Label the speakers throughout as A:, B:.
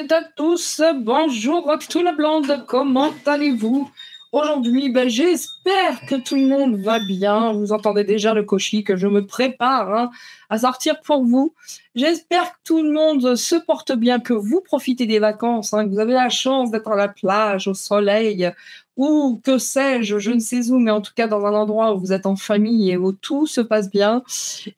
A: toutes et à tous, bonjour à tout la blonde, comment allez-vous? Aujourd'hui, j'espère que tout le monde va bien. Vous entendez déjà le cochi que je me prépare à sortir pour vous. J'espère que tout le monde se porte bien, que vous profitez des vacances, que vous avez la chance d'être à la plage, au soleil, ou que sais-je, je ne sais où, mais en tout cas dans un endroit où vous êtes en famille et où tout se passe bien,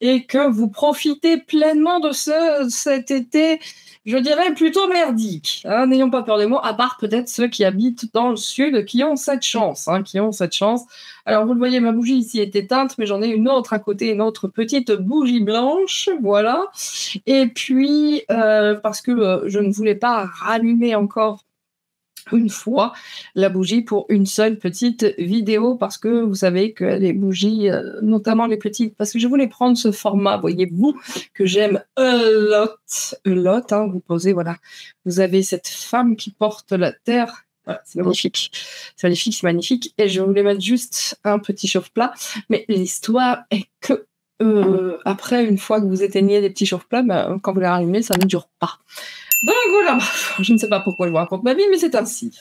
A: et que vous profitez pleinement de cet été, je dirais plutôt merdique. N'ayons pas peur des mots, à part peut-être ceux qui habitent dans le sud, qui ont cette chance, qui ont cette chance. Alors, vous le voyez, ma bougie ici est éteinte, mais j'en ai une autre à côté, une autre petite bougie blanche, voilà. Et puis, parce que je ne voulais pas rallumer encore une fois la bougie pour une seule petite vidéo, parce que vous savez que les bougies, notamment les petites, parce que je voulais prendre ce format, voyez-vous, que j'aime a lot, vous posez, voilà, vous avez cette femme qui porte la terre, voilà, c'est magnifique, c'est magnifique, et je voulais mettre juste un petit chauffe-plat, mais l'histoire est que après, une fois que vous éteignez les petits chauffe-plats, quand vous les rallumez, ça ne dure pas. Donc voilà, je ne sais pas pourquoi je vous raconte ma vie, mais c'est ainsi.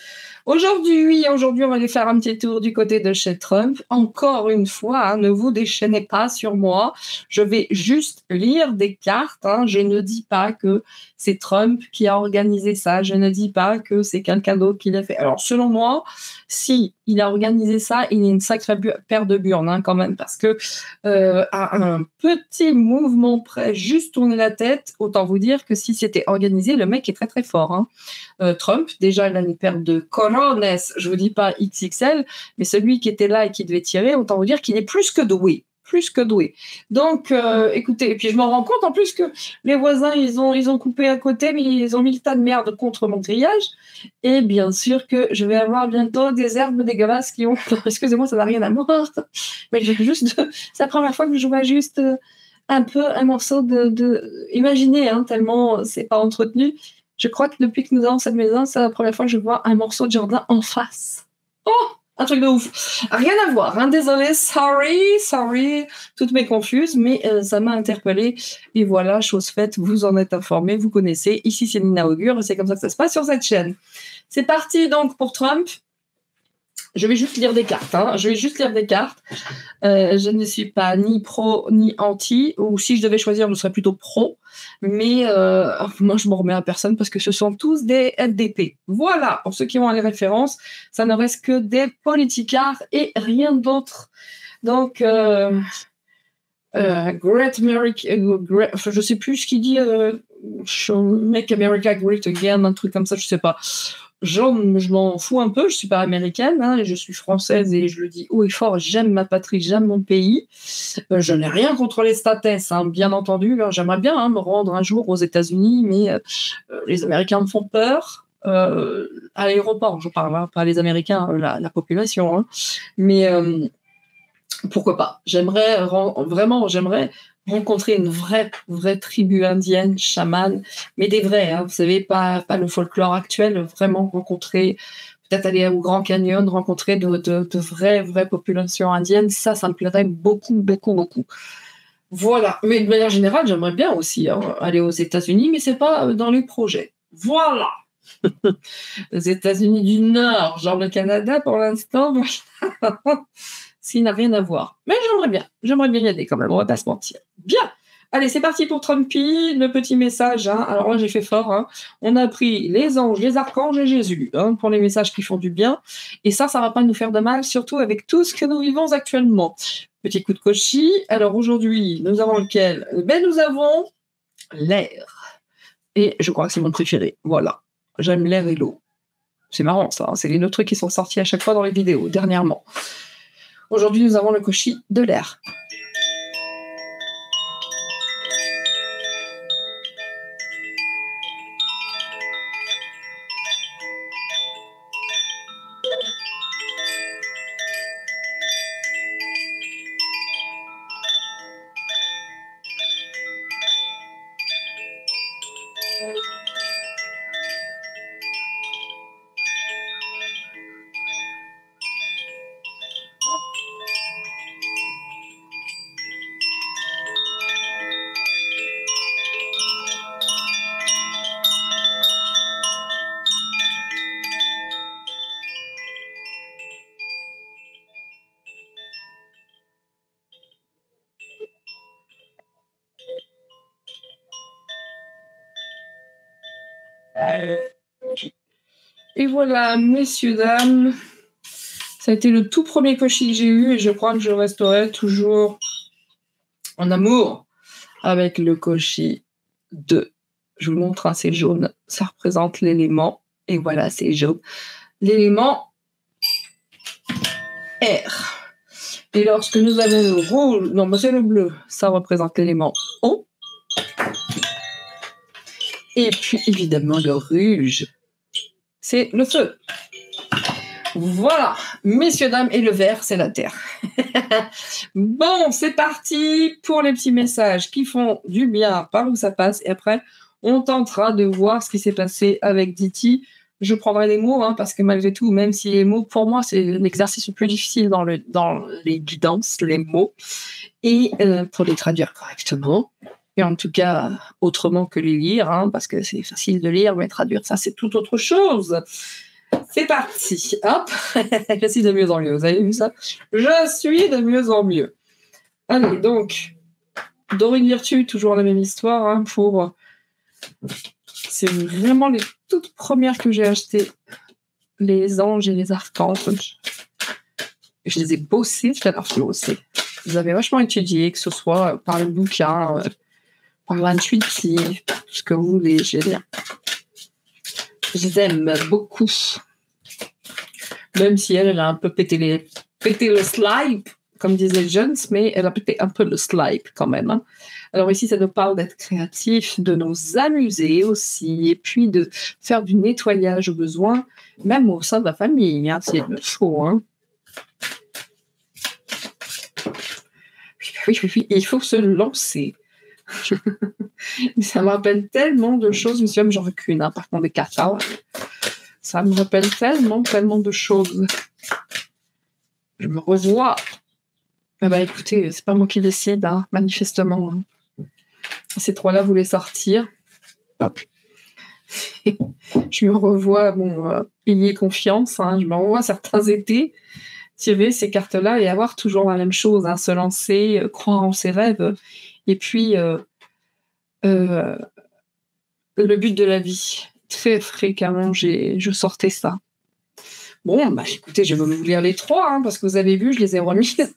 A: Aujourd'hui, on va aller faire un petit tour du côté de chez Trump. Encore une fois, ne vous déchaînez pas sur moi. Je vais juste lire des cartes. Je ne dis pas que c'est Trump qui a organisé ça. Je ne dis pas que c'est quelqu'un d'autre qui l'a fait. Alors, selon moi, si il a organisé ça, il est une sacrée paire de burnes quand même, parce que à un petit mouvement près, juste tourner la tête, autant vous dire que si c'était organisé, le mec est très très fort. Trump, déjà, il a une paire de corones, je vous dis pas XXL, mais celui qui était là et qui devait tirer, autant vous dire qu'il est plus que doué. Plus que doué. Donc, écoutez, et puis je m'en rends compte en plus que les voisins, ils ont coupé à côté, mais ils ont mis le tas de merde contre mon grillage. Et bien sûr que je vais avoir bientôt des herbes dégueulasses qui ont... Excusez-moi, ça n'a rien à voir. Mais c'est la première fois que je vois juste un peu un morceau Imaginez, tellement c'est pas entretenu. Je crois que depuis que nous avons cette maison, c'est la première fois que je vois un morceau de jardin en face. Oh, un truc de ouf. Rien à voir, désolé, sorry, toutes mes confuses, mais ça m'a interpellée. Et voilà, chose faite, vous en êtes informés, vous connaissez. Ici, c'est Nina Augure, c'est comme ça que ça se passe sur cette chaîne. C'est parti donc pour Trump. Je vais juste lire des cartes. Je ne suis pas ni pro ni anti, ou si je devais choisir, je serais plutôt pro. Mais moi, je m'en remets à personne parce que ce sont tous des FDP. Voilà, pour ceux qui ont les références, ça ne reste que des politicards et rien d'autre. Donc, Great America, je sais plus ce qu'il dit, Make America Great Again, un truc comme ça, je sais pas. Je m'en fous un peu, je suis pas américaine, je suis française et je le dis haut et fort, j'aime ma patrie, j'aime mon pays. Je n'ai rien contre les states, bien entendu. J'aimerais bien me rendre un jour aux États-Unis, mais les Américains me font peur. À l'aéroport, je parle pas les Américains, la population, mais pourquoi pas. J'aimerais rencontrer une vraie tribu indienne, chamane, mais des vrais, vous savez, pas le folklore actuel, vraiment rencontrer, peut-être aller au Grand Canyon, rencontrer de vraies populations indiennes, ça me plairait beaucoup. Voilà, mais de manière générale, j'aimerais bien aussi aller aux États-Unis, mais c'est pas dans les projets. Voilà. Les États-Unis du Nord, genre le Canada pour l'instant, s'il n'a rien à voir. Mais j'aimerais bien y aller quand même, on va pas se mentir. Bien, allez, c'est parti pour Trumpy, le petit message. Alors là, j'ai fait fort. On a pris les anges, les archanges et Jésus pour les messages qui font du bien. Et ça va pas nous faire de mal, surtout avec tout ce que nous vivons actuellement. Petit coup de cochis. Alors aujourd'hui, nous avons lequel? Nous avons l'air. Et je crois que c'est mon préféré. Voilà, j'aime l'air et l'eau. C'est marrant ça, c'est les deux trucs qui sont sortis à chaque fois dans les vidéos, dernièrement. Aujourd'hui, nous avons le cochis de l'air. Et voilà, messieurs, dames, ça a été le tout premier koshi que j'ai eu et je crois que je resterai toujours en amour avec le koshi 2. Je vous montre, hein, c'est jaune, ça représente l'élément. Et voilà, c'est jaune. L'élément R. Et lorsque nous avons le rouge, non, c'est le bleu, ça représente l'élément O. Et puis, évidemment, le rouge, c'est le feu. Voilà, messieurs, dames, et le vert, c'est la terre. Bon, c'est parti pour les petits messages qui font du bien par où ça passe. Et après, on tentera de voir ce qui s'est passé avec Diti. Je prendrai les mots, hein, parce que malgré tout, même si les mots, pour moi, c'est l'exercice le plus difficile dans les guidances, les mots, et pour les traduire correctement. Et en tout cas, autrement que les lire, hein, parce que c'est facile de lire, mais traduire, ça, c'est tout autre chose. C'est parti, hop. Je suis de mieux en mieux, vous avez vu ça? Je suis de mieux en mieux. Allez, donc, Dorine Virtue, toujours la même histoire, hein, pour... C'est vraiment les toutes premières que j'ai achetées, les anges et les archanges. Je les ai bossées, je les ai bossées. Vous avez vachement étudié, que ce soit par le bouquin, par l'intuitif, ce que vous voulez, je les aime beaucoup. Même si elle a un peu pété le slide, comme disaient Jones, mais elle a pété un peu le slide quand même. Hein. Alors ici, ça nous parle d'être créatif, de nous amuser aussi, et puis de faire du nettoyage au besoin, même au sein de la famille, hein, s'il le faut. Hein. Oui, il faut se lancer. Ça me rappelle tellement de choses, monsieur, même j'en veux qu'une, hein, par contre, des cartes. Hein. Ça me rappelle tellement de choses. Je me revois. Eh ben, écoutez, c'est pas moi qui décide, hein, manifestement. Hein. Ces trois-là voulaient sortir. Hop. Je me revois, ayez confiance, hein, je me revois certains étés tirer ces cartes-là et avoir toujours la même chose, hein, se lancer, croire en ses rêves. Et puis, le but de la vie. Très fréquemment, je sortais ça. Bon, écoutez, je vais vous lire les trois, hein, parce que vous avez vu, je les ai remises.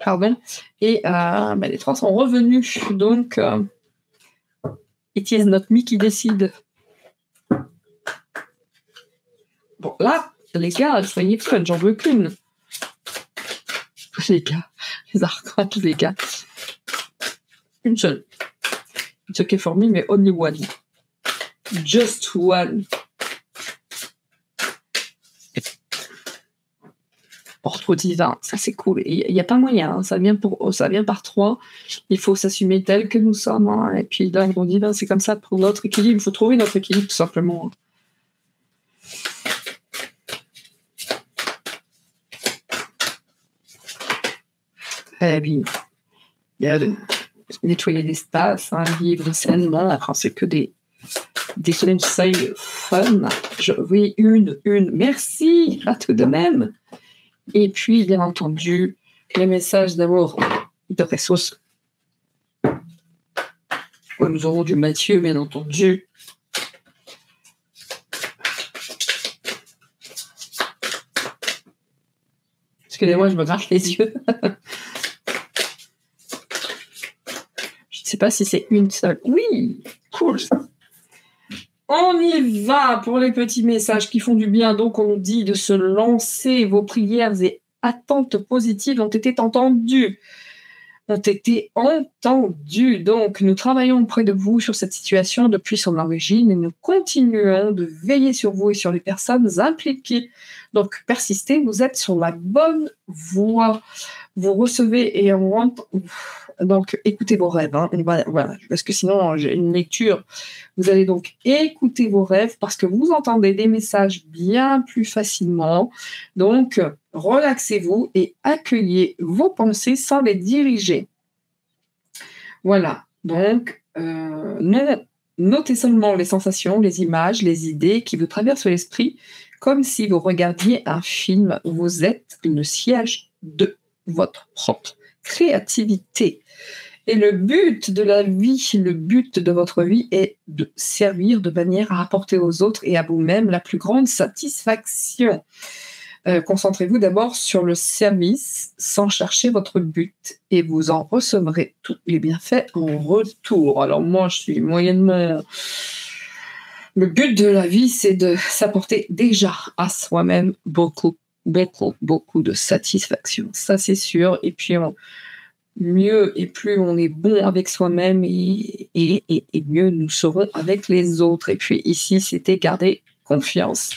A: Pardon. Et les trois sont revenus. Donc, it is not me qui décide. Bon, là, les gars, soyez fun, j'en veux qu'une. Les gars, les arcades, les gars. Une seule. It's okay for me, mais only one. Just one. Portrait divin, ça c'est cool. Il n'y a pas moyen, hein. ça vient par trois. Il faut s'assumer tel que nous sommes. Hein. Et puis là, on dit, c'est comme ça pour notre équilibre. Il faut trouver notre équilibre tout simplement. Et puis, il y a nettoyer l'espace, hein, vivre sainement. Après, c'est que des conseils fun. Oui, une. Merci à tout de même. Et puis, bien entendu, les messages d'amour de ressources. Nous aurons du Mathieu, bien entendu. Excusez-moi, je me gratte les yeux. Je ne sais pas si c'est une seule. Oui, cool. On y va pour les petits messages qui font du bien. Donc, on dit de se lancer. Vos prières et attentes positives ont été entendues. Donc, nous travaillons auprès de vous sur cette situation depuis son origine et nous continuons de veiller sur vous et sur les personnes impliquées. Donc, persistez, vous êtes sur la bonne voie. Vous recevez et donc écoutez vos rêves. Hein. Voilà, parce que sinon, j'ai une lecture. Vous allez donc écouter vos rêves parce que vous entendez des messages bien plus facilement. Donc, relaxez-vous et accueillez vos pensées sans les diriger. Voilà. Donc, notez seulement les sensations, les images, les idées qui vous traversent l'esprit comme si vous regardiez un film. Vous êtes le siège de votre propre créativité. Et le but de la vie, le but de votre vie est de servir de manière à apporter aux autres et à vous-même la plus grande satisfaction. Concentrez-vous d'abord sur le service sans chercher votre but et vous en recevrez tous les bienfaits en retour. Alors moi, je suis moyennement... Le but de la vie, c'est de s'apporter déjà à soi-même beaucoup de satisfaction. Ça, c'est sûr. Et puis, mieux et plus on est bon avec soi-même et mieux nous serons avec les autres. Et puis ici, c'était garder confiance.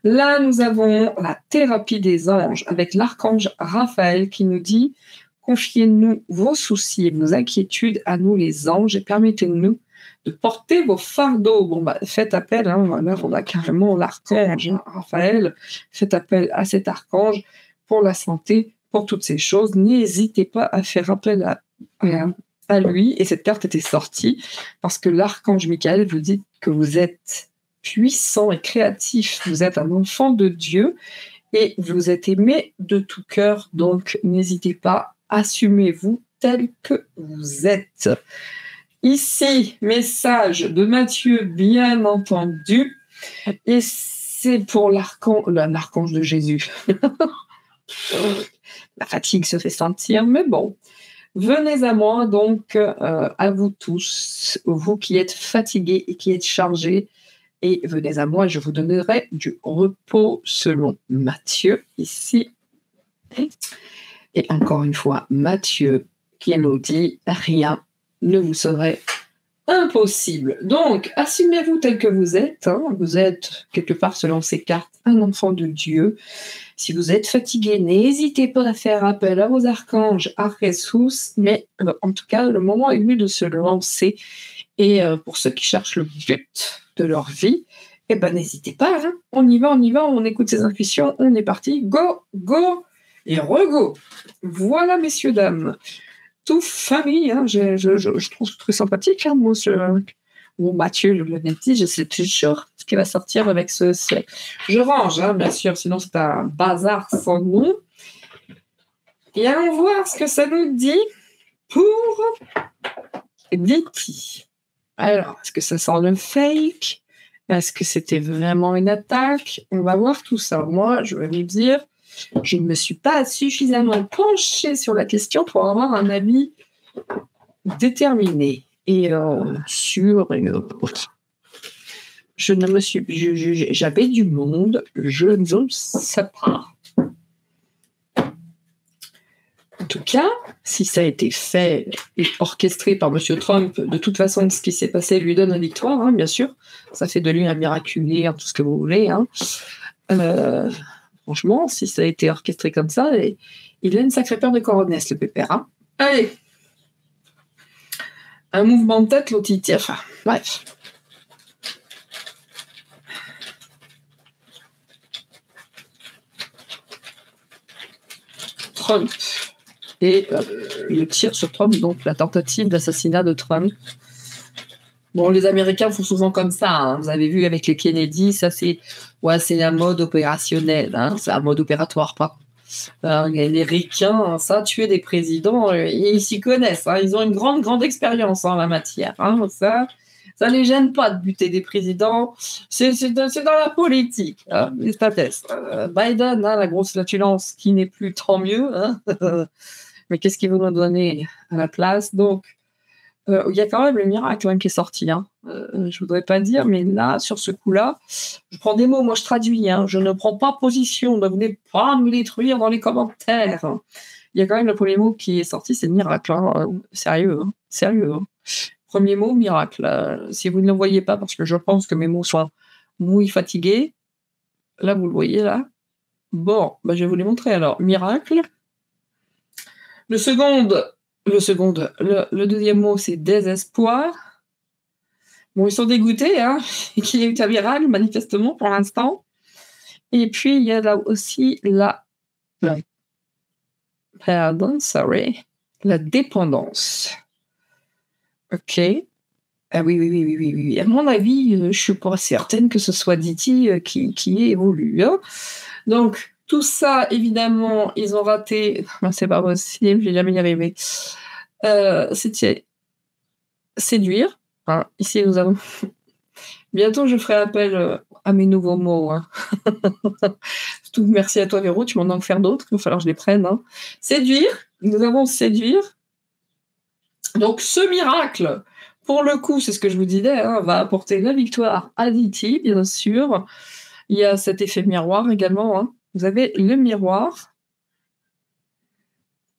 A: Là, nous avons la thérapie des anges avec l'archange Raphaël qui nous dit « Confiez-nous vos soucis et vos inquiétudes à nous les anges et permettez-nous de porter vos fardeaux. » Bon, faites appel, là, on a carrément l'archange Raphaël, faites appel à cet archange pour la santé, pour toutes ces choses. N'hésitez pas à faire appel à lui. Et cette carte était sortie parce que l'archange Michael vous dit que vous êtes puissant et créatif, vous êtes un enfant de Dieu et vous êtes aimé de tout cœur, donc n'hésitez pas, assumez-vous tel que vous êtes. Ici, message de Matthieu, bien entendu, et c'est pour l'archange de Jésus. La fatigue se fait sentir, mais bon. Venez à moi, donc, à vous tous, vous qui êtes fatigués et qui êtes chargés, et venez à moi, je vous donnerai du repos selon Matthieu, ici. Et encore une fois, Matthieu qui nous dit « Rien ne vous serait impossible ». Donc, assumez-vous tel que vous êtes. Vous êtes, quelque part, selon ces cartes, un enfant de Dieu. Si vous êtes fatigué, n'hésitez pas à faire appel à vos archanges, à Jesus, mais en tout cas, le moment est venu de se lancer. Et pour ceux qui cherchent le but de leur vie, eh ben n'hésitez pas, on y va, on écoute ses intuitions, on est parti, go, go et rego. Voilà, messieurs, dames. Tout famille, je trouve très sympathique, moi, Mathieu le dit, je sais toujours ce qui va sortir avec ce. Je range, bien sûr, sinon c'est un bazar sans nom. Et allons voir ce que ça nous dit pour Vicky. Alors, est-ce que ça sent le fake? Est-ce que c'était vraiment une attaque? On va voir tout ça. Moi, je vais vous dire, je ne me suis pas suffisamment penchée sur la question pour avoir un avis déterminé et sûr. Je ne me suis... J'avais du monde, je ne sais pas. En tout cas, si ça a été fait et orchestré par M. Trump, de toute façon, ce qui s'est passé lui donne une victoire, bien sûr. Ça fait de lui un miraculé, tout ce que vous voulez. Franchement, si ça a été orchestré comme ça, il a une sacrée paire de coronets, le pépère. Allez. Un mouvement de tête, l'autre, enfin, bref. Trump. Et il tire sur Trump, donc la tentative d'assassinat de Trump. Bon, les Américains font souvent comme ça. Vous avez vu avec les Kennedy, ça c'est un mode opérationnel. C'est un mode opératoire, pas. Les Ricains, ça, tuer des présidents, ils s'y connaissent. Ils ont une grande expérience en la matière. Ça les gêne pas de buter des présidents. C'est dans la politique. Biden, la grosse flatulence qui n'est plus, tant mieux. Mais qu'est-ce qu'ils vont nous donner à la place? Donc, il y a quand même le miracle qui est sorti. Je voudrais pas dire, mais là, sur ce coup-là, je prends des mots, moi je traduis. Je ne prends pas position. Ne venez pas me détruire dans les commentaires. Il y a quand même le premier mot qui est sorti, c'est miracle. Sérieux. Premier mot, miracle. Si vous ne le voyez pas, parce que je pense que mes mots sont mouillés, fatigués, là, vous le voyez, là. Bon, je vais vous les montrer alors. Miracle. Le deuxième mot, c'est désespoir. Bon, ils sont dégoûtés, qu'il y ait eu un miracle, manifestement, pour l'instant. Et puis, il y a là aussi la dépendance. Ok. Ah oui. À mon avis, je suis pas certaine que ce soit Diti qui évolue. Donc, tout ça, évidemment, ils ont raté. Non, c'est pas possible, je vais jamais y arriver. C'était séduire. Hein, ici, nous avons... Bientôt, je ferai appel à mes nouveaux mots. Hein. Surtout, merci à toi, Véro. Tu m'en as offert d'autres. Il va falloir que je les prenne. Hein. Séduire. Nous avons séduire. Donc, ce miracle, pour le coup, c'est ce que je vous disais, hein, va apporter la victoire à Diti, bien sûr. Il y a cet effet miroir également. Hein. Vous avez le miroir.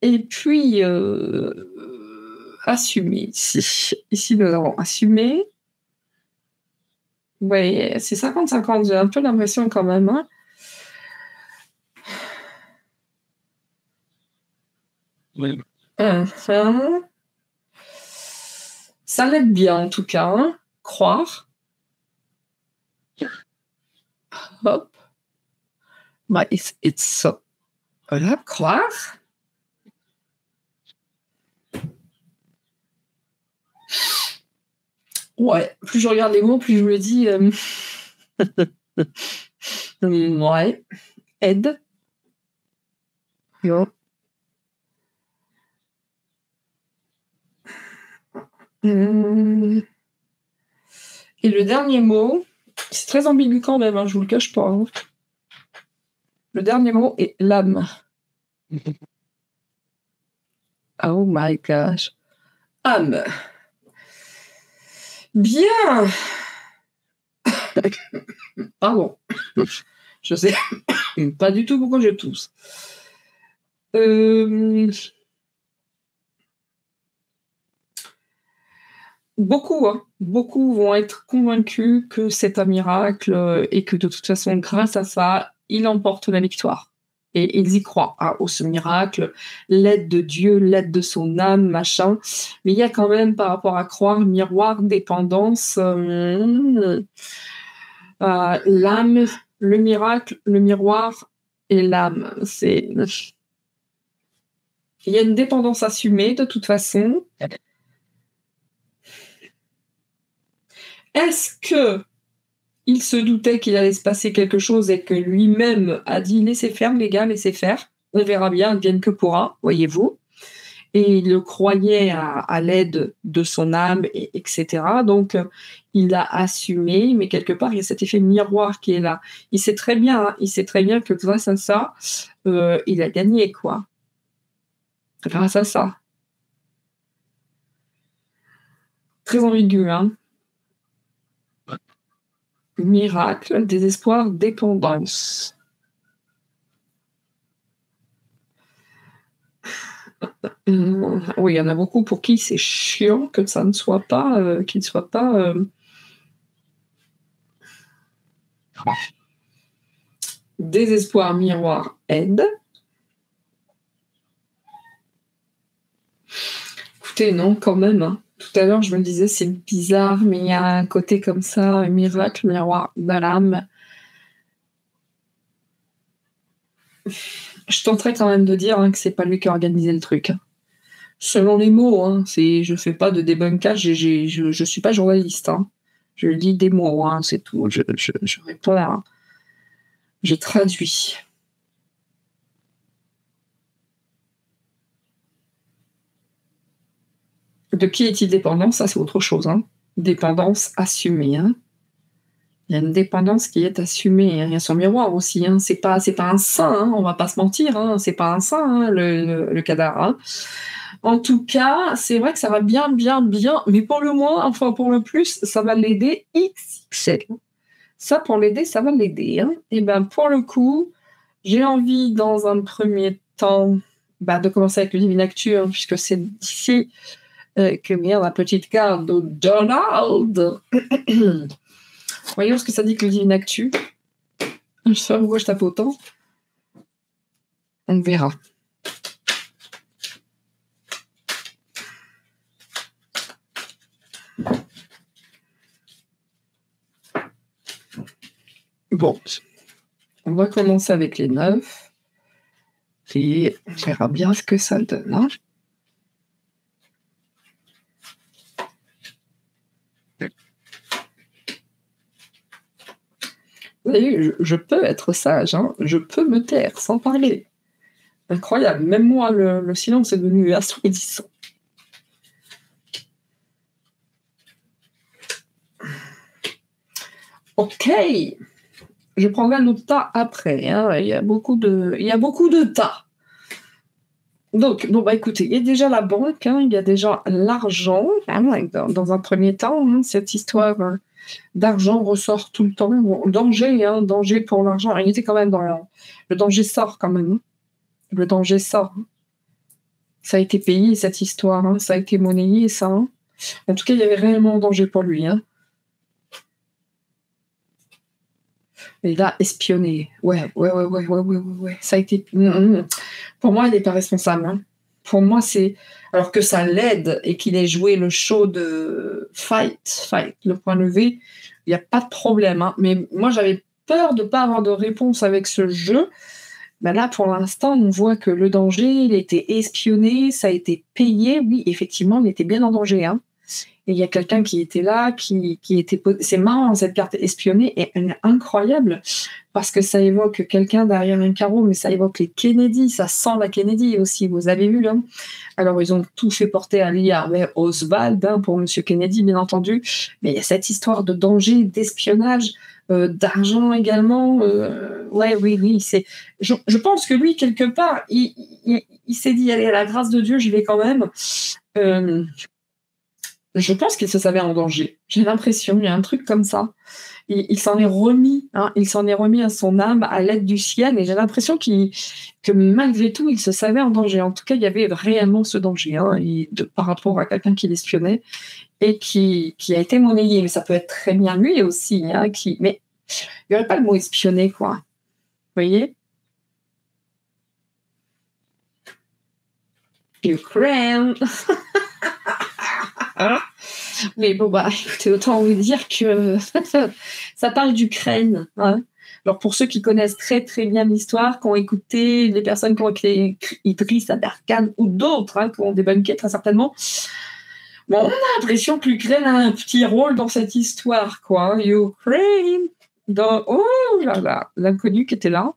A: Et puis, assumer ici. Ici, nous avons assumé. Oui, c'est 50-50. J'ai un peu l'impression quand même. Hein.
B: Oui.
A: Ça l'aide bien, en tout cas. Hein. Croire. Hop. Bah, it's so. Voilà, croire. Ouais, plus je regarde les mots, plus je me dis... ouais. Aide. Yo. Et le dernier mot, c'est très ambigu quand même, hein, je vous le cache pas. Hein. Le dernier mot est l'âme. Oh my gosh. Âme. Bien. Pardon. Je sais pas du tout pourquoi je tousse. Beaucoup vont être convaincus que c'est un miracle et que de toute façon, grâce à ça, il emporte la victoire. Et ils y croient, hein, au ce miracle, l'aide de Dieu, l'aide de son âme, machin. Mais il y a quand même, par rapport à croire, miroir, dépendance, l'âme, le miracle, le miroir et l'âme. Il y a une dépendance assumée, de toute façon. Est-ce que il se doutait qu'il allait se passer quelque chose et que lui-même a dit « laissez faire, les gars, laissez faire, on verra bien, advienne que pourra », voyez-vous. Et il le croyait à l'aide de son âme, etc. Donc, il l'a assumé, mais quelque part, il y a cet effet miroir qui est là. Il sait très bien que grâce à ça, il a gagné, quoi. Grâce à ça. Très ambigu, hein. Miracle, désespoir, dépendance. Oui, il y en a beaucoup pour qui c'est chiant que ça ne soit pas, qu'il ne soit pas. Désespoir, miroir, aide. Écoutez, non, quand même. Hein. Tout à l'heure, je me disais, c'est bizarre, mais il y a un côté comme ça, un miracle, miroir, d'âme. Je tenterais quand même de dire hein, que c'est pas lui qui a organisé le truc. Hein. Selon les mots, hein, je fais pas de débunkage, je suis pas journaliste. Hein. Je lis des mots, hein, c'est tout. Je réponds là. Hein. Je traduis. De qui est-il dépendant? Ça, c'est autre chose. Hein. Dépendance assumée. Hein. Il y a une dépendance qui est assumée. Hein. Il y a son miroir aussi. Hein. C'est pas un saint, hein. On va pas se mentir. Hein. C'est pas un saint, hein, le cadavre. Hein. En tout cas, c'est vrai que ça va bien, mais pour le moins, enfin pour le plus, ça va l'aider XXL. Ça, pour l'aider, ça va l'aider. Hein. Et bien, pour le coup, j'ai envie, dans un premier temps, de commencer avec le Divine Actu, hein, puisque c'est d'ici que vient la petite carte de Donald. Voyons ce que ça dit que le Divine Actu. Je sais pas pourquoi je tape autant. On verra. Bon, on va commencer avec les 9 et on verra bien ce que ça donne. Hein. Vous voyez, je peux être sage, hein. Je peux me taire sans parler. Incroyable, même moi, le silence est devenu assourdissant. Ok, je prendrai le tas après. Hein. Il y a beaucoup de tas. Donc, bon, bah écoutez, il y a déjà la banque, hein, il y a déjà l'argent. Dans un premier temps, hein, cette histoire d'argent ressort tout le temps. Bon, danger, hein, danger pour l'argent. Il était quand même le danger sort quand même. Hein. Le danger sort. Hein. Ça a été payé, cette histoire. Hein. Ça a été monnayé, ça. Hein. En tout cas, il y avait réellement danger pour lui. Hein. Et là, espionné. Ouais. Ça a été... Pour moi, il n'est pas responsable. Hein. Pour moi, c'est... Alors que ça l'aide et qu'il ait joué le show de fight, le point levé, il n'y a pas de problème. Hein. Mais moi, j'avais peur de ne pas avoir de réponse avec ce jeu. Ben là, pour l'instant, on voit que le danger, il a été espionné, ça a été payé. Oui, effectivement, il était bien en danger. Hein. Et il y a quelqu'un qui était là, qui était... C'est marrant, cette carte espionnée, et elle est incroyable, parce que ça évoque quelqu'un derrière un carreau, mais ça évoque les Kennedy, ça sent la Kennedy aussi, vous avez vu, là. Alors, ils ont tout fait porter à Lee Harvey Oswald, hein, pour M. Kennedy, bien entendu, mais il y a cette histoire de danger, d'espionnage, d'argent également. Oui, c'est... Je pense que lui, quelque part, il s'est dit, allez, à la grâce de Dieu, j'y vais quand même. Je pense qu'il se savait en danger. J'ai l'impression, il y a un truc comme ça. Il s'en est remis, hein, il s'en est remis à son âme, à l'aide du ciel, et j'ai l'impression que malgré tout, il se savait en danger. En tout cas, il y avait réellement ce danger, hein, par rapport à quelqu'un qui l'espionnait et qui a été monnayé. Mais ça peut être très bien lui aussi, hein, mais il n'y aurait pas le mot espionner, quoi. Vous voyez? Ukraine. Mais bon, bah, écoutez, autant vous dire que ça parle d'Ukraine. Hein. Alors, pour ceux qui connaissent très, très bien l'histoire, qui ont écouté les personnes qui ont écrit Idriss Aberkan ou d'autres, hein, qui ont débunké très certainement, bon, on a l'impression que l'Ukraine a un petit rôle dans cette histoire, quoi. Hein. Ukraine. Oh là là, l'inconnu qui était là.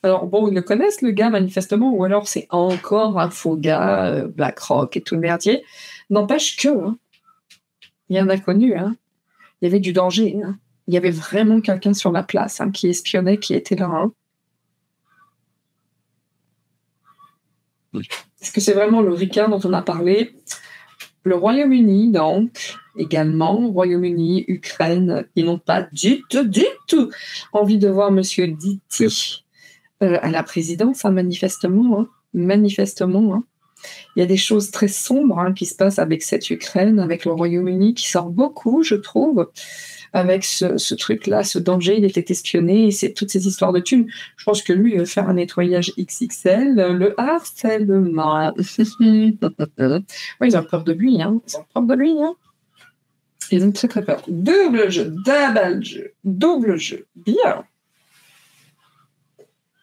A: Alors, bon, ils le connaissent, le gars, manifestement, ou alors c'est encore un faux gars, BlackRock et tout le merdier. N'empêche que, hein, il y en a connu, hein. Il y avait du danger. Hein. Il y avait vraiment quelqu'un sur la place, hein, qui espionnait, qui était là. Hein. Oui. Est-ce que c'est vraiment le ricain dont on a parlé? Le Royaume-Uni, donc, également, Royaume-Uni, Ukraine, ils n'ont pas du tout envie de voir Monsieur Ditti à la présidence, hein, manifestement. Hein. Manifestement. Hein. Il y a des choses très sombres, hein, qui se passent avec cette Ukraine, avec le Royaume-Uni, qui sort beaucoup, je trouve, avec ce truc-là, ce danger, il était espionné, et toutes ces histoires de thunes. Je pense que lui, il va faire un nettoyage XXL, le harcèlement. Oui, ils ont peur de lui, hein. Ils ont peur de lui, hein. Ils ont très très peur. Double jeu, double jeu, bien.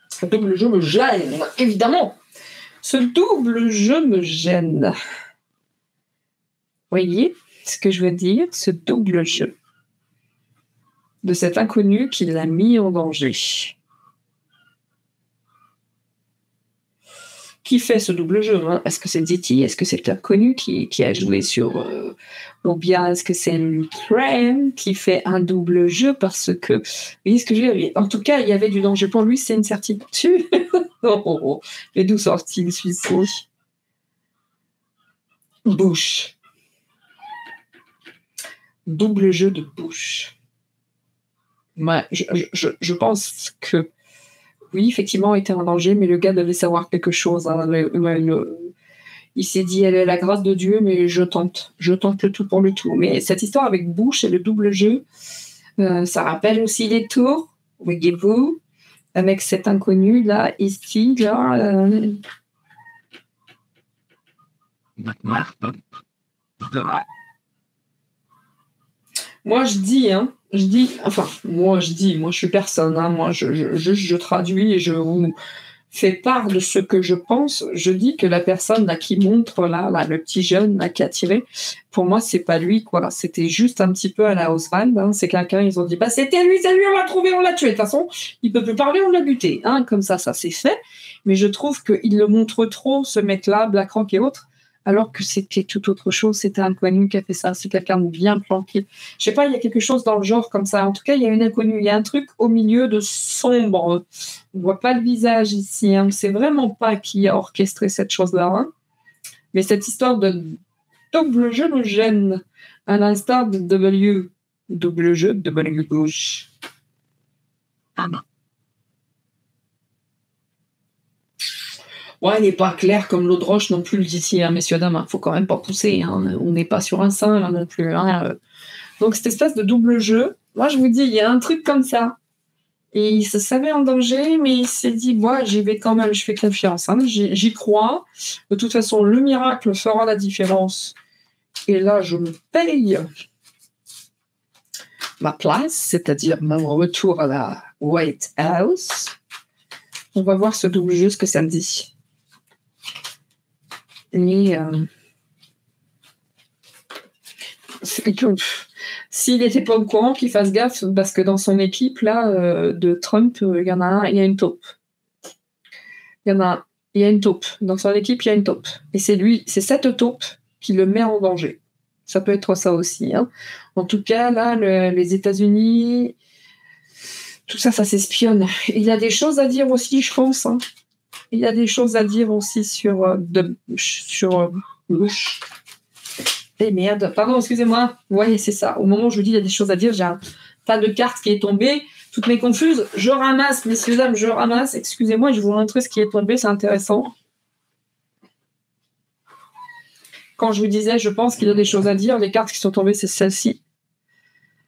A: Ce double jeu me gêne, évidemment. Ce double jeu me gêne. Vous voyez ce que je veux dire? Ce double jeu de cet inconnu qui l'a mis en danger. Qui fait ce double jeu, hein? Est-ce que c'est Ditti? Est-ce que c'est l'inconnu qui a joué sur... ou bien est-ce que c'est l'Ukraine qui fait un double jeu parce que... Vous voyez ce que je veux dire? En tout cas, il y avait du danger pour lui, c'est une certitude. Oh. Mais d'où sort-il, celui-ci? Bush. Double jeu de Bush. Ouais, je pense que oui, effectivement, il était en danger, mais le gars devait savoir quelque chose. Hein. Il s'est dit, elle est la grâce de Dieu, mais je tente le tout pour le tout. Mais cette histoire avec Bush et le double jeu, ça rappelle aussi les tours, voyez-vous, avec cet inconnu là, ici, là. Moi, je suis personne, hein, moi, je traduis et je vous fais part de ce que je pense. Je dis que la personne là qui montre là, le petit jeune là qui a tiré, pour moi, c'est pas lui, quoi. C'était juste un petit peu à la Oswald, hein. C'est quelqu'un, ils ont dit, bah, c'était lui, on l'a trouvé, on l'a tué. De toute façon, il peut plus parler, on l'a buté, hein. Comme ça c'est fait. Mais je trouve qu'il le montre trop, ce mec-là, BlackRock et autres, alors que c'était tout autre chose. C'était un inconnu qui a fait ça. C'est quelqu'un de bien planqué. Je sais pas, il y a quelque chose dans le genre comme ça. En tout cas, il y a une inconnue. Il y a un truc au milieu de sombre. On voit pas le visage ici. Hein. On sait vraiment pas qui a orchestré cette chose-là. Hein. Mais cette histoire de double jeu nous gêne. À l'instar de double jeu, W gauche. Ah non. Ouais, il n'est pas clair comme l'eau de roche non plus d'ici, hein, messieurs, dames. Il ne faut quand même pas pousser. Hein. On n'est pas sur un sein là non plus. Hein. Donc, cette espèce de double jeu, moi, je vous dis, il y a un truc comme ça. Et il se savait en danger, mais il s'est dit, moi, j'y vais quand même, je fais confiance. Hein. J'y crois. De toute façon, le miracle fera la différence. Et là, je me paye ma place, c'est-à-dire mon retour à la White House. On va voir ce double jeu, ce que ça me dit. Et s'il n'était pas au courant, qu'il fasse gaffe, parce que dans son équipe là de Trump, il y en a un, il y a une taupe. Il y a une taupe. Dans son équipe, il y a une taupe. Et c'est cette taupe qui le met en danger. Ça peut être ça aussi. Hein. En tout cas, là, les États-Unis, tout ça, ça s'espionne. Il y a des choses à dire aussi, je pense. Hein. Il y a des choses à dire aussi sur Bush. Eh merde, pardon, excusez-moi. Oui, c'est ça. Au moment où je vous dis il y a des choses à dire, j'ai un tas de cartes qui est tombé. Toutes mes confuses. Je ramasse, messieurs, dames, je ramasse. Excusez-moi, je vous montrer ce qui est tombé, c'est intéressant. Quand je vous disais, je pense qu'il y a des choses à dire, les cartes qui sont tombées, c'est celle-ci.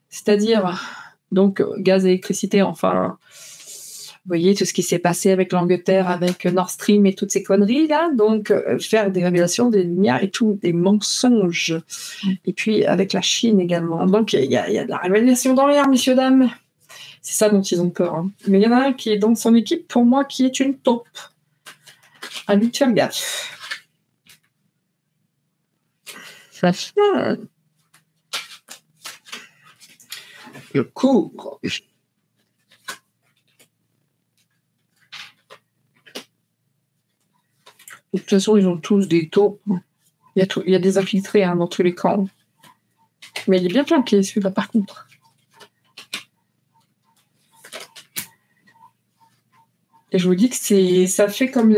A: C'est-à-dire, donc, gaz et électricité, enfin, vous voyez tout ce qui s'est passé avec l'Angleterre, avec Nord Stream et toutes ces conneries-là. Donc, faire des révélations, des lumières et tout, des mensonges. Et puis, avec la Chine également. Donc, il y a de la révélation dans l'air, messieurs, dames. C'est ça dont ils ont peur. Hein. Mais il y en a un qui est dans son équipe, pour moi, qui est une taupe. À lui de faire gaffe. Le cours. De toute façon, ils ont tous des taupes. Il y a des infiltrés hein, dans tous les camps. Mais il est bien planqué, celui-là, par contre. Et je vous dis que ça fait comme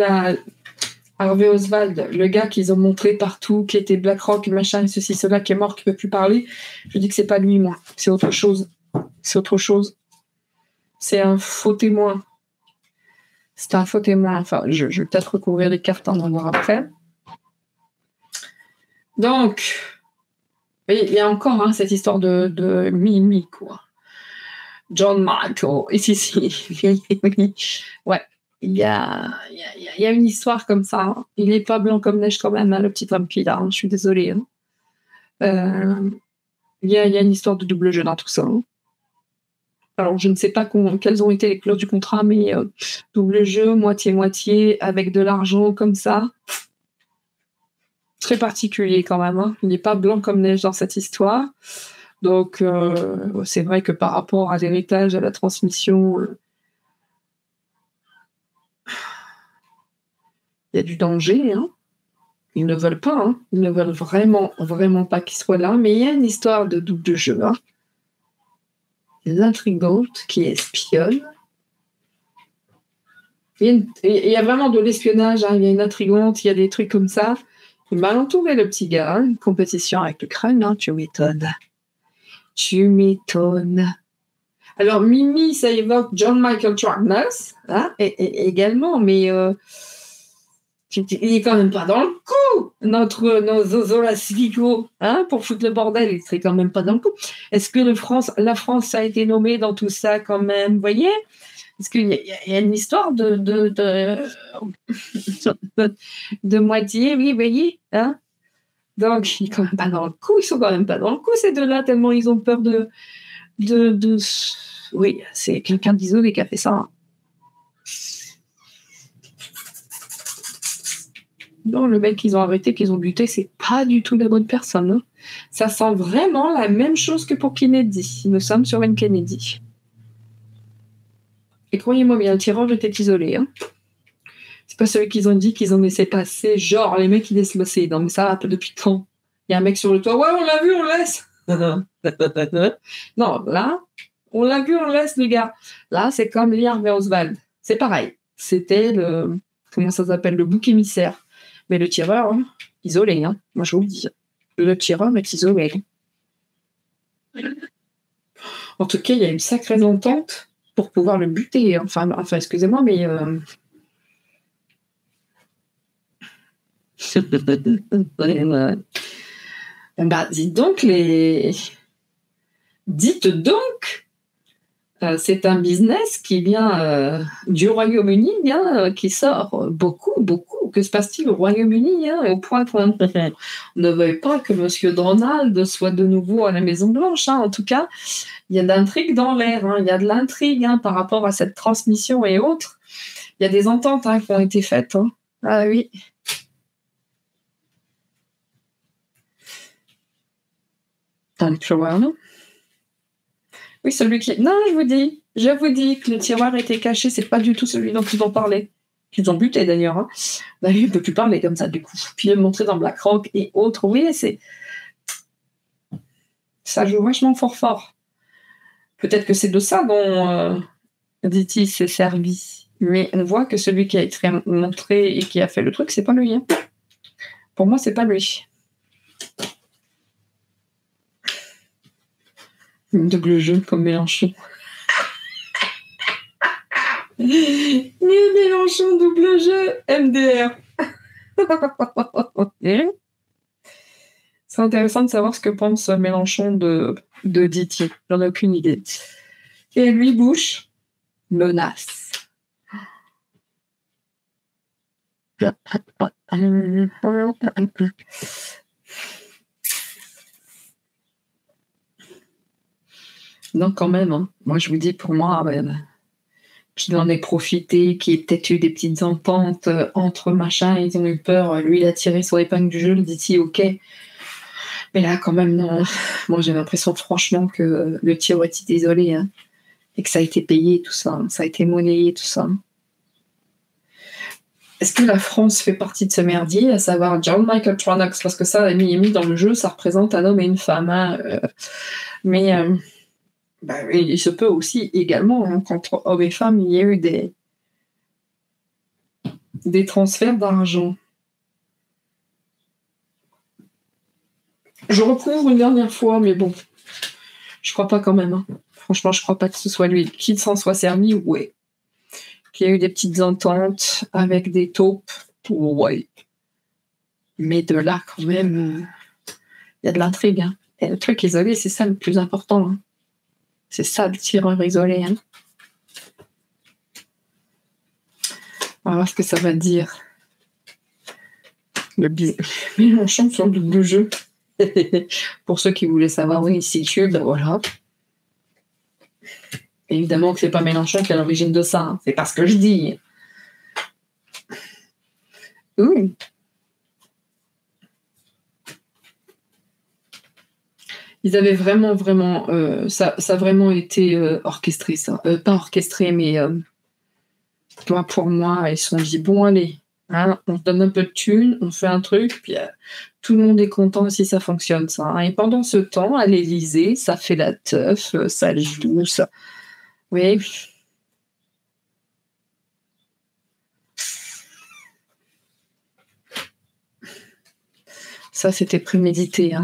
A: Harvey Oswald, le gars qu'ils ont montré partout, qui était BlackRock, machin, ceci, cela, qui est mort, qui ne peut plus parler. Je dis que c'est pas lui, moi. C'est autre chose. C'est autre chose. C'est un faux témoin. C'est un faux témoin. Enfin, je vais peut-être recouvrir les cartes, on va voir après. Donc, il y a encore hein, cette histoire de Mimi, quoi. John Michael. Ici. Ouais. Il y a une histoire comme ça. Hein. Il n'est pas blanc comme neige quand même, hein, le petit vampire. Hein. Je suis désolée. Hein. Il y a une histoire de double jeu dans tout ça. Hein. Alors, je ne sais pas quelles ont été les clauses du contrat, mais double jeu, moitié-moitié, avec de l'argent comme ça. Très particulier quand même. Hein. Il n'est pas blanc comme neige dans cette histoire. Donc, c'est vrai que par rapport à l'héritage, à la transmission... il y a du danger, hein. Ils ne veulent pas, hein. Ils ne veulent vraiment, vraiment pas qu'il soit là, mais il y a une histoire de double jeu, hein. L'intrigante qui espionne. Il y a vraiment de l'espionnage, hein. Il y a une intrigante, il y a des trucs comme ça. Il m'a entouré le petit gars, hein. Une compétition avec le crâne, hein. Tu m'étonnes. Alors, Mimi, ça évoque John Michael Douglas, hein, et également, mais il est quand même pas dans le coup, nos Zozo Svigo, hein, pour foutre le bordel, il serait quand même pas dans le coup. Est-ce que la France a été nommée dans tout ça quand même, vous voyez? Parce qu'il y a une histoire de moitié, oui, vous voyez, hein? Donc, ils sont quand même pas dans le coup, ces deux-là, tellement ils ont peur de... Oui, c'est quelqu'un d'isolé qui a fait ça. Hein. Non, le mec qu'ils ont arrêté, qu'ils ont buté, c'est pas du tout la bonne personne. Hein. Ça sent vraiment la même chose que pour Kennedy. Nous sommes sur une Kennedy. Et croyez-moi bien, le tirage était isolé. Hein. C'est pas celui qu'ils ont dit qu'ils ont laissé passer. Genre, les mecs, ils laissent passer. Non, mais ça va depuis quand? Il y a un mec sur le toit. Ouais, on l'a vu, on laisse. Non, là, on l'a vu, on laisse, les gars. Là, c'est comme Lee Harvey Oswald. C'est pareil. C'était le... Comment ça s'appelle? Le bouc émissaire. Mais le tireur, hein, isolé. Hein. Moi, je vous le dis. Le tireur est isolé. En tout cas, il y a une sacrée entente pour pouvoir le buter. Enfin excusez-moi, mais... Bah, dites donc, c'est un business qui vient du Royaume-Uni, qui sort beaucoup. Que se passe-t-il au Royaume-Uni, au point qu'on ne veuille pas que Monsieur Donald soit de nouveau à la Maison-Blanche. En tout cas, il y a de l'intrigue dans l'air. Il y a de l'intrigue par rapport à cette transmission et autres. Il y a des ententes qui ont été faites. Ah oui. Dans le tiroir, non? Oui, celui qui... Non, je vous dis que le tiroir était caché, c'est pas du tout celui dont ils ont parlé. Qu'ils ont buté, d'ailleurs. Bah, il ne peut plus parler comme ça, du coup. Puis le montrer dans Black Rock et autres. Oui, c'est... Ça joue vachement fort. Peut-être que c'est de ça dont D.T. s'est servi. Mais on voit que celui qui a été montré et qui a fait le truc, c'est pas lui. Pour moi, c'est pas lui. Double jeu comme Mélenchon. Mélenchon, double jeu, MDR. C'est intéressant de savoir ce que pense Mélenchon de Didier. J'en ai aucune idée. Et lui, Bush, menace. Non, quand même. Moi, je vous dis, pour moi, qu'il en ait profité, qu'il y ait peut-être eu des petites ententes entre machins, ils ont eu peur. Lui, il a tiré sur l'épingle du jeu, le dit ok. Mais là, quand même, non. Moi, j'ai l'impression, franchement, que le tir a été isolé, et que ça a été payé, tout ça. Ça a été monnayé, tout ça. Est-ce que la France fait partie de ce merdier, à savoir John Michael Tronox? Parce que ça, mis dans le jeu, ça représente un homme et une femme. Mais... il se peut aussi également qu'entre hommes et femmes, il y ait eu des transferts d'argent. Je recouvre une dernière fois, mais bon, je crois pas quand même. Franchement, je crois pas que ce soit lui qui s'en soit servi, ouais. Qu'il y a eu des petites ententes avec des taupes, ouais. Mais de là, quand même, il y a de l'intrigue. Et le truc isolé, c'est ça le plus important. C'est ça, le tireur isolé. On va voir ce que ça va dire. Le Mélenchon sur le double jeu. Pour ceux qui voulaient savoir où il se situe, ben voilà. Évidemment que c'est pas Mélenchon qui est à l'origine de ça. C'est pas ce que je dis. Ils avaient vraiment, ça a vraiment été orchestré, ça. Pas orchestré, mais pour moi, ils se sont dit, bon, allez, on se donne un peu de thunes, on fait un truc, puis tout le monde est content si ça fonctionne, ça. Et pendant ce temps, à l'Élysée, ça fait la teuf, ça joue, ça. Oui. Ça, c'était prémédité,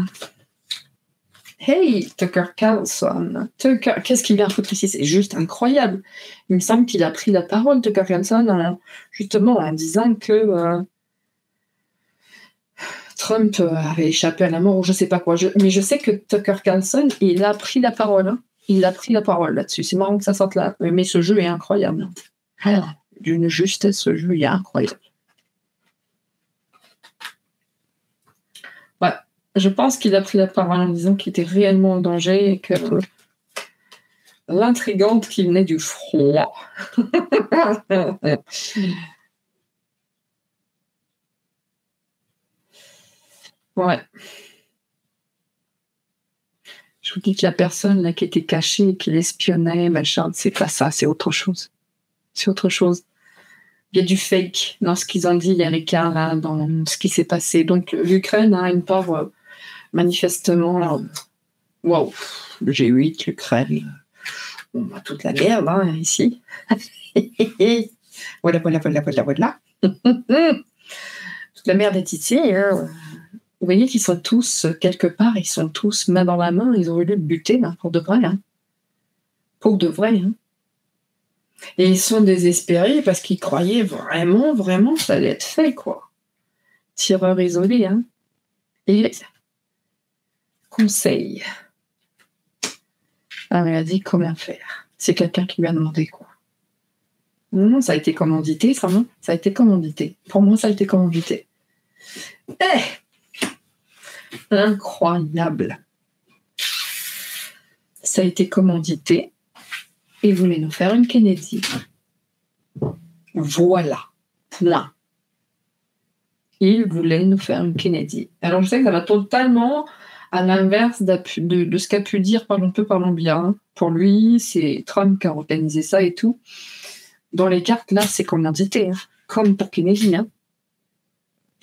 A: Hey, Tucker Carlson. Tucker, qu'est-ce qu'il vient foutre ici? C'est juste incroyable. Il me semble qu'il a pris la parole, Tucker Carlson, justement en disant que Trump avait échappé à la mort ou je sais pas quoi. Mais je sais que Tucker Carlson, il a pris la parole. Il a pris la parole là-dessus. C'est marrant que ça sorte là. Mais ce jeu est incroyable. D'une justesse, ce jeu est incroyable. Ouais. Je pense qu'il a pris la parole en disant qu'il était réellement en danger et que l'intrigante qui venait du froid. Ouais. Je vous dis que la personne là, qui était cachée, qui l'espionnait, machin, c'est pas ça, c'est autre chose. C'est autre chose. il y a du fake dans ce qu'ils ont dit, il y a l'écart là, dans ce qui s'est passé. Donc, l'Ukraine a une pauvre, manifestement, waouh, le G8, l'Ukraine, on a toute la merde hein, ici. Voilà. Toute la merde est ici. Hein. Vous voyez qu'ils sont tous, quelque part, ils sont tous main dans la main, ils ont voulu le buter, là, pour de vrai. Hein. Pour de vrai. Hein. Et ils sont désespérés parce qu'ils croyaient vraiment que ça allait être fait, quoi. Tireur isolé, hein. Et conseil. Elle a dit comment faire. C'est quelqu'un qui lui a demandé, quoi. Non, ça a été commandité, ça, non? Ça a été commandité. Pour moi, ça a été commandité. Incroyable. Ça a été commandité. Et voulait nous faire une Kennedy. Voilà. Point. Il voulait nous faire une Kennedy. Alors, je sais que ça va totalement à l'inverse de ce qu'a pu dire, parlons peu, parlons bien. Pour lui, c'est Trump qui a organisé ça et tout. Dans les cartes, là, c'est commandité. Hein. Comme pour Kennedy. Hein.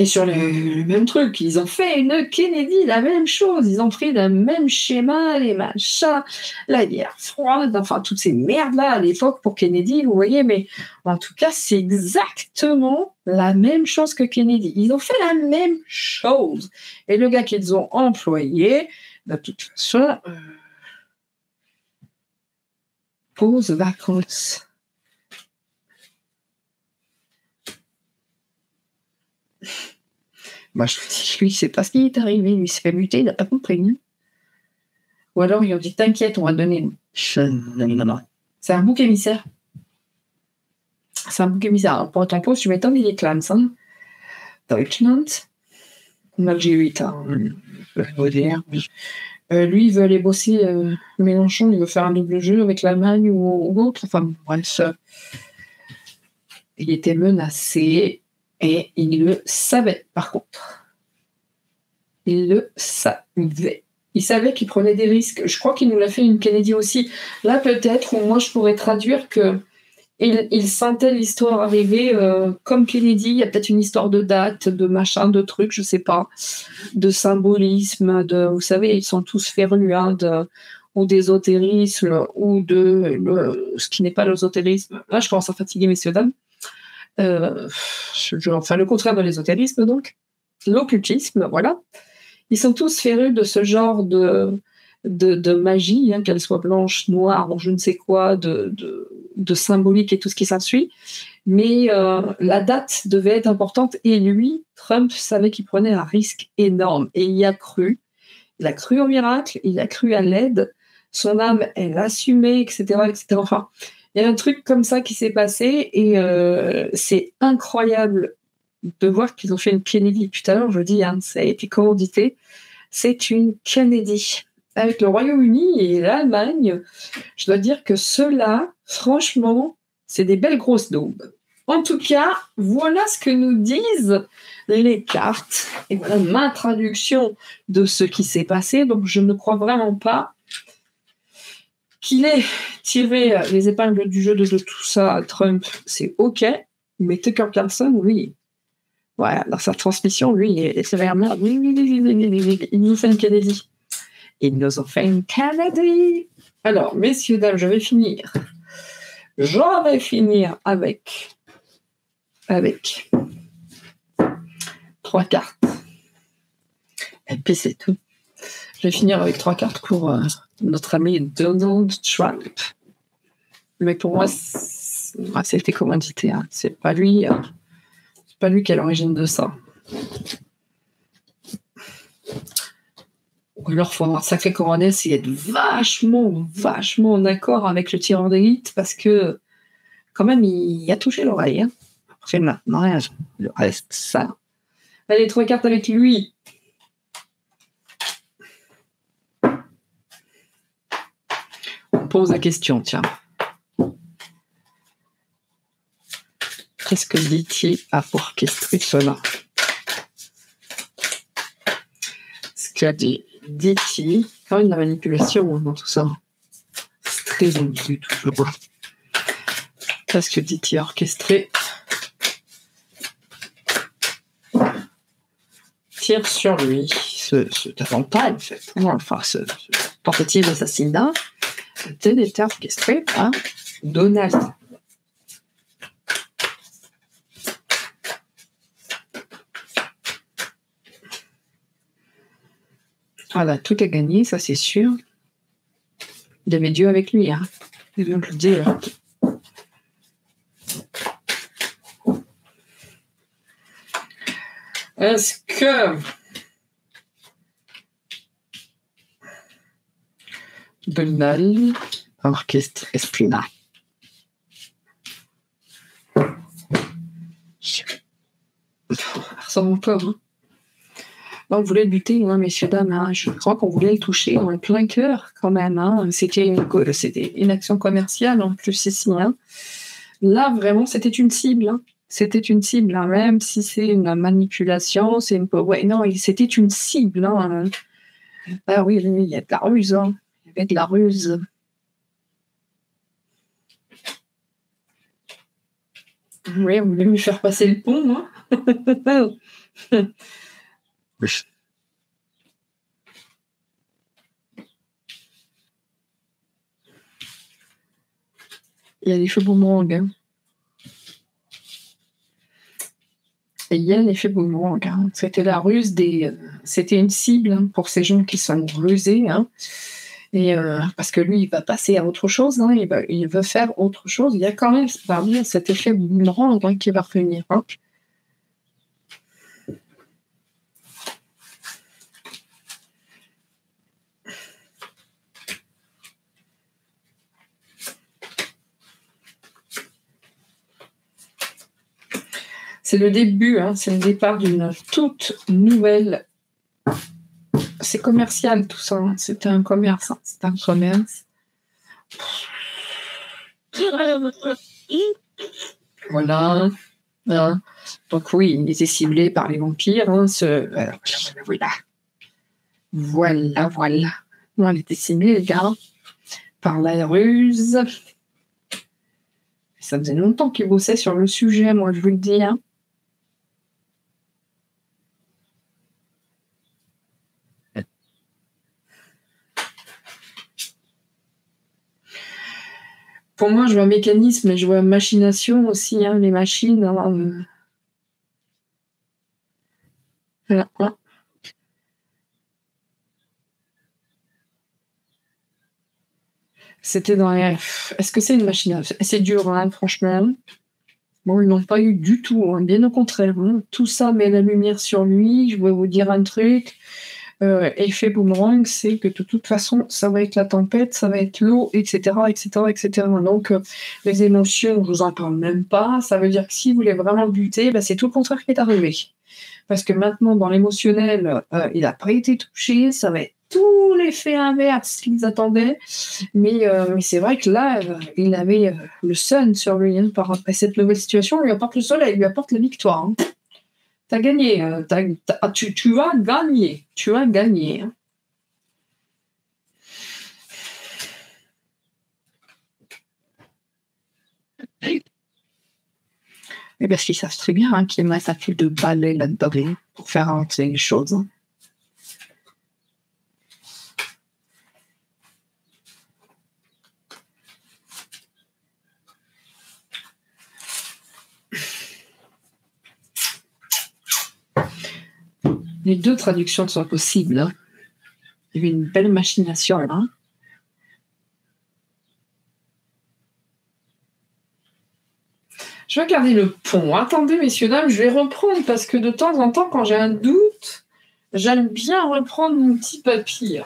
A: Et sur le même truc, ils ont fait une Kennedy, la même chose. Ils ont pris le même schéma, les machins, la guerre froide, enfin, toutes ces merdes-là à l'époque pour Kennedy, vous voyez, mais en tout cas, c'est exactement la même chose que Kennedy. Ils ont fait la même chose. Et le gars qu'ils ont employé, de toute façon, pause vacances. Moi, je dis, lui, c'est pas ce qui est arrivé. Lui, il s'est fait muter, il n'a pas compris. Hein. Ou alors, ils ont dit, t'inquiète, on va donner. C'est un bouc émissaire. C'est un bouc émissaire. Alors, pour ton poste, tu m'étonnes, il est clans. Hein. Deutschland. On a le G8. Hein. Lui, il veut aller bosser Mélenchon, il veut faire un double jeu avec l'Allemagne ou autre. Enfin, bref. Il était menacé. Et il le savait, par contre. Il le savait. Il savait qu'il prenait des risques. Je crois qu'il nous l'a fait une Kennedy aussi. Là, peut-être, ou moi, je pourrais traduire que il sentait l'histoire arriver comme Kennedy. Il y a peut-être une histoire de date, de machin, de trucs, je sais pas, de symbolisme, vous savez, ils sont tous férus, hein, ou d'ésotérisme, ou de ce qui n'est pas l'ésotérisme. Là, je commence à fatiguer, messieurs, dames. Enfin, le contraire de l'ésotérisme, donc. L'occultisme, voilà. Ils sont tous férus de ce genre de magie, hein, qu'elle soit blanche, noire, ou je ne sais quoi, de symbolique et tout ce qui s'ensuit. Mais la date devait être importante et lui, Trump, savait qu'il prenait un risque énorme. Et il y a cru. Il a cru au miracle, il a cru à l'aide. Son âme, elle assumait, etc., etc. Enfin, il y a un truc comme ça qui s'est passé et c'est incroyable de voir qu'ils ont fait une Kennedy. Tout à l'heure, je dis, hein, ça a été commandité. C'est une Kennedy. Avec le Royaume-Uni et l'Allemagne, je dois dire que ceux-là, franchement, c'est des belles grosses daubes. En tout cas, voilà ce que nous disent les cartes. Et voilà ma traduction de ce qui s'est passé. Donc, je ne crois vraiment pas qu'il ait tiré les épingles du jeu de tout ça. Trump, c'est OK. Mais Tucker Carlson, oui. Voilà, dans sa transmission, lui, c'est vraiment... Il nous fait une Kennedy. Ils nous ont fait une Kennedy. Alors, messieurs, dames, je vais finir. Je vais finir avec 3 cartes. Et puis c'est tout. Je vais finir avec 3 cartes pour notre ami Donald Trump. Mais pour moi, c'était commandité. Hein. C'est pas lui qui est à l'origine de ça. Ou alors, il faut avoir sacré coronesse et être vachement en accord avec le tyran d'élite parce que, quand même, il a touché l'oreille. Hein. Après, maintenant, le reste, ça. Allez, 3 cartes avec lui. On pose la question, tiens. Qu'est-ce que dit-il à orchestrer cela? Ce qu'a dit dit-il, quand même de la manipulation dans tout ça. C'est très ambigu, toujours. Qu'est-ce que dit-il orchestré sortir sur lui cet attentat, en fait. Enfin, ce tentative d'assassinat était orchestré par Donald. Voilà, tout est gagné, ça c'est sûr. Il avait Dieu avec lui, hein. Je viens de le dire. Est-ce que Donald orchestre esprit-là? Ça ressemble pas, hein? On voulait lutter, hein, messieurs, dames. Hein. Je crois qu'on voulait le toucher en plein cœur, quand même. Hein. C'était une action commerciale, en plus, ici. Hein. Là, vraiment, c'était une cible. Hein. C'était une cible, hein. Même si c'est une manipulation, c'est une... Ouais, non, c'était une cible. Hein. Ah oui, il y a de la ruse. Hein. Il y avait de la ruse. Oui, on voulait lui faire passer le pont, hein. Il y a l'effet boomerang. Hein. Et il y a l'effet boomerang. Hein. C'était la ruse des... C'était une cible, hein, pour ces gens qui sont rusés. Hein. Et parce que lui, il va passer à autre chose. Hein. Il veut faire autre chose. Il y a quand même parmi cet effet boomerang, hein, qui va revenir. Hein. C'est le début, hein, c'est le départ d'une toute nouvelle... C'est commercial tout ça, hein. C'est un commerce. Hein. C'est un commerce. Voilà. Hein. Donc oui, il était ciblé par les vampires. Hein, voilà. Voilà. On était ciblé, les gars, par la ruse. Ça faisait longtemps qu'il bossait sur le sujet, moi, je vous le dis. Hein. Pour moi, je vois mécanisme et je vois machination aussi, hein, les machines. Hein, voilà. C'était dans les... Est-ce que c'est une machine? C'est dur, hein, franchement. Bon, ils n'ont pas eu du tout, hein, bien au contraire. Hein. Tout ça met la lumière sur lui. Je vais vous dire un truc. Effet boomerang, c'est que de toute façon, ça va être la tempête, ça va être l'eau, etc., etc., etc. Donc, les émotions, je vous en parle même pas. Ça veut dire que si vous voulez vraiment buter, c'est tout le contraire qui est arrivé. Parce que maintenant, dans l'émotionnel, il n'a pas été touché, ça va être tout l'effet inverse qu'ils attendaient. Mais c'est vrai que là, il avait le sun sur lui. Hein, par cette nouvelle situation, il lui apporte le soleil, il lui apporte la victoire. Hein. T'as gagné. Tu as gagné. Tu as gagné. Hein. Et parce qu'ils savent très bien, hein, qu'il me reste un fil de balai là-dedans pour faire avancer les choses. Hein. Les deux traductions sont possibles. Hein. Il y a eu une belle machination là. Hein. Je vais regarder le pont. Attendez, messieurs, dames, je vais reprendre parce que de temps en temps, quand j'ai un doute, j'aime bien reprendre mon petit papier.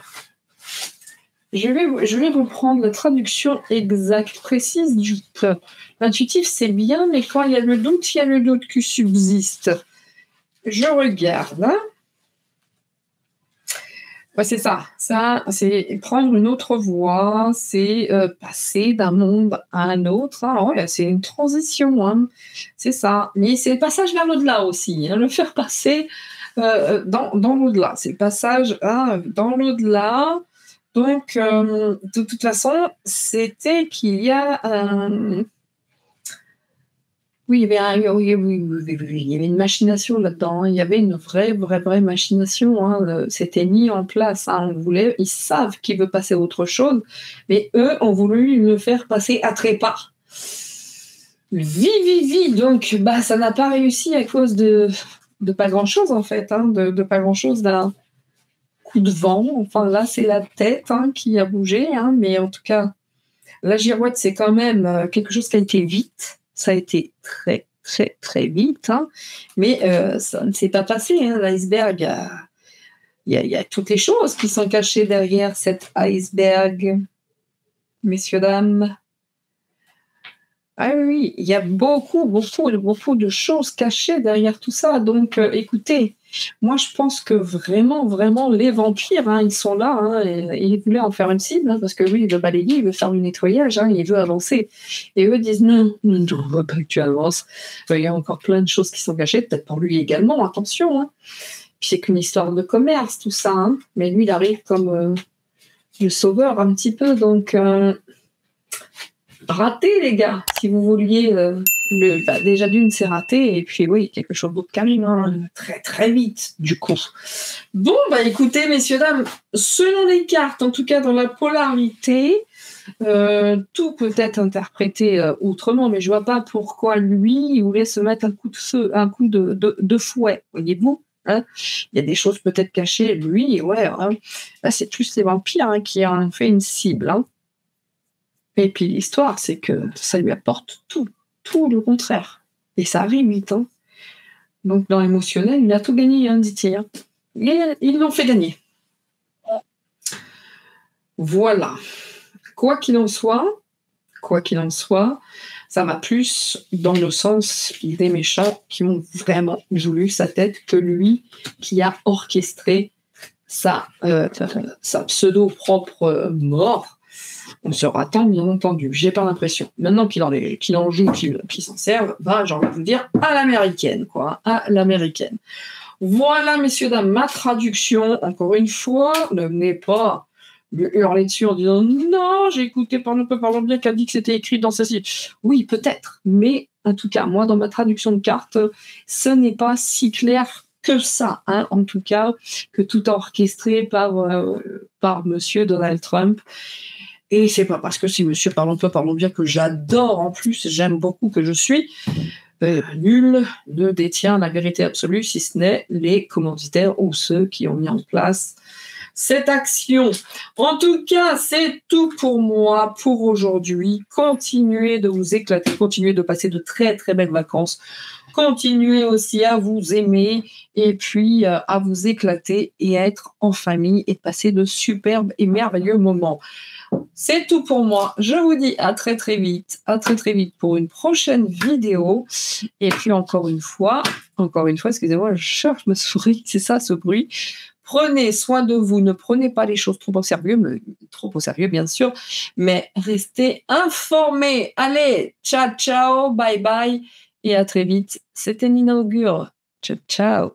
A: Je vais reprendre la traduction exacte, précise du pont. L'intuitif, c'est bien, mais quand il y a le doute qui subsiste. Je regarde. Hein. Ouais, c'est ça. Ça, c'est prendre une autre voie, c'est passer d'un monde à un autre. Hein. Ouais, c'est une transition, hein. C'est ça. Mais c'est le passage vers l'au-delà aussi. Hein. Le faire passer dans l'au-delà. C'est le passage dans l'au-delà. Donc, de toute façon, c'était qu'il y a Oui, il y avait il y avait une machination là-dedans, hein. Il y avait une vraie machination, hein, c'était mis en place, hein. Ils savent qu'il veut passer à autre chose, mais eux ont voulu le faire passer à trépas. Donc bah, ça n'a pas réussi à cause de pas grand-chose, en fait, hein, de pas grand-chose, d'un coup de vent. Enfin, là, c'est la tête, hein, qui a bougé, hein, mais en tout cas, la girouette, c'est quand même, quelque chose qui a été vite. Ça a été très vite, hein, mais ça ne s'est pas passé, hein, l'iceberg. Il y a toutes les choses qui sont cachées derrière cet iceberg, messieurs, dames. Ah oui, oui, il y a beaucoup de choses cachées derrière tout ça. Donc, écoutez, moi, je pense que vraiment, les vampires, hein, ils sont là, hein, et ils voulaient en faire une cible, hein, parce que lui, il veut balayer, il veut faire du nettoyage, hein, il veut avancer. Et eux disent non, on ne veut pas que tu avances. Il y a encore plein de choses qui sont cachées, peut-être pour lui également, attention, hein. Puis c'est qu'une histoire de commerce, tout ça, hein. Mais lui, il arrive comme le sauveur un petit peu, donc raté, les gars, si vous vouliez. Déjà d'une, c'est raté, et puis oui, quelque chose d'autre qui arrive, hein, très vite, du coup. Bon, bah écoutez, messieurs, dames, selon les cartes, en tout cas dans la polarité, tout peut être interprété autrement, mais je vois pas pourquoi lui, il voulait se mettre un coup de feu, un coup de fouet, voyez-vous, hein. Il y a des choses peut-être cachées, lui, ouais, hein. Là, c'est plus les vampires, hein, qui en ont fait une cible, hein. Et puis l'histoire, c'est que ça lui apporte tout le contraire. Et ça arrive vite, hein. Donc dans l'émotionnel, il a tout gagné, hein, dit-il, hein. Ils l'ont fait gagner. Voilà. Quoi qu'il en soit, ça va plus dans le sens des méchants qui ont vraiment voulu sa tête que lui qui a orchestré sa pseudo-propre mort. On se rattend, bien entendu. J'ai pas l'impression. Maintenant qu'il en joue, qu'il s'en serve, bah, j'ai envie de vous dire à l'américaine, quoi. À l'américaine. Voilà, messieurs, dames, ma traduction. Encore une fois, ne venez pas lui hurler dessus en disant non, j'ai écouté Parlons bien qui a dit que c'était écrit dans ceci. Oui, peut-être. Mais en tout cas, moi, dans ma traduction de carte, ce n'est pas si clair que ça, hein, en tout cas, que tout orchestré par monsieur Donald Trump. Et c'est pas parce que c'est monsieur Parlons bien que j'adore, en plus, j'aime beaucoup, que je suis nul ne détient la vérité absolue, si ce n'est les commanditaires ou ceux qui ont mis en place cette action. En tout cas, c'est tout pour moi pour aujourd'hui. Continuez de vous éclater, continuez de passer de très belles vacances, continuez aussi à vous aimer et puis à vous éclater et à être en famille et de passer de superbes et merveilleux moments. C'est tout pour moi. Je vous dis à très vite pour une prochaine vidéo. Et puis encore une fois, excusez-moi, je cherche ma souris, c'est ça ce bruit. Prenez soin de vous, ne prenez pas les choses trop au sérieux bien sûr, mais restez informés. Allez, ciao, bye et à très vite. C'était Nina Augure. Ciao.